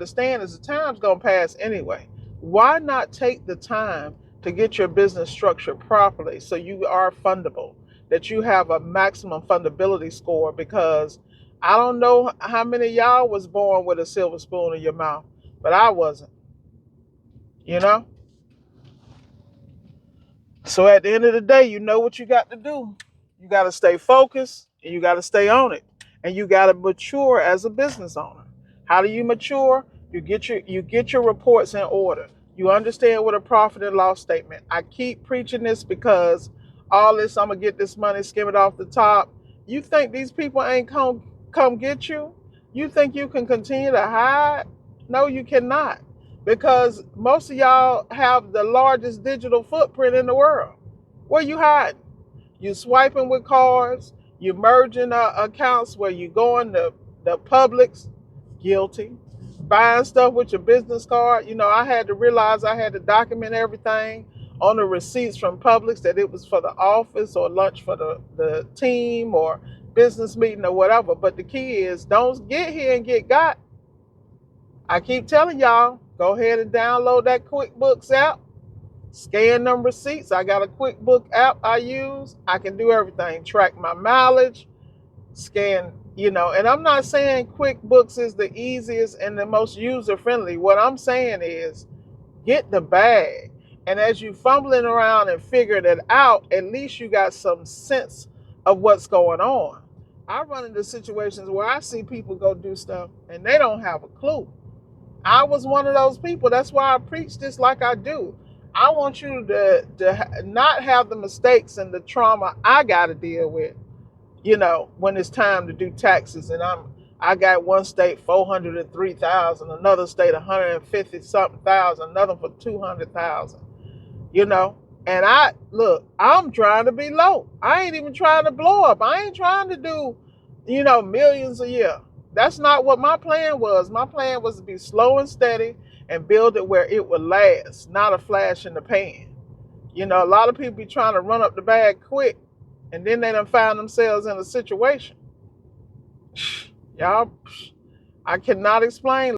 understand is the time's gonna pass anyway. Why not take the time to get your business structured properly so you are fundable, that you have a maximum fundability score? Because I don't know how many of y'all was born with a silver spoon in your mouth, but I wasn't, you know? So at the end of the day, you know what you got to do. You got to stay focused and you got to stay on it. And you got to mature as a business owner. How do you mature? You get your reports in order. You understand what a profit and loss statement. I keep preaching this because all this, I'm gonna get this money, skim it off the top. You think these people ain't come get you? You think you can continue to hide? No, you cannot, because most of y'all have the largest digital footprint in the world. Where you hiding? You swiping with cards. You merging accounts where you going to the Publix, guilty. Buying stuff with your business card. I had to realize I had to document everything on the receipts from Publix, that it was for the office or lunch for the team or business meeting or whatever. But the key is, don't get here and get got. I keep telling y'all, go ahead and download that QuickBooks app. Scan them receipts. I got a QuickBooks app I use. I can do everything. Track my mileage, scan, and I'm not saying QuickBooks is the easiest and the most user-friendly. What I'm saying is, get the bag. And as you fumbling around and figuring it out, at least you got some sense of what's going on. I run into situations where I see people go do stuff and they don't have a clue. I was one of those people. That's why I preach this like I do. I want you to not have the mistakes and the trauma I got to deal with, when it's time to do taxes. And I got one state 403,000, another state 150 something thousand, another for 200,000, And I'm trying to be low. I ain't even trying to blow up. I ain't trying to do, millions a year. That's not what my plan was. My plan was to be slow and steady and build it where it would last, not a flash in the pan. A lot of people be trying to run up the bag quick, and then they done find themselves in a situation. Y'all, I cannot explain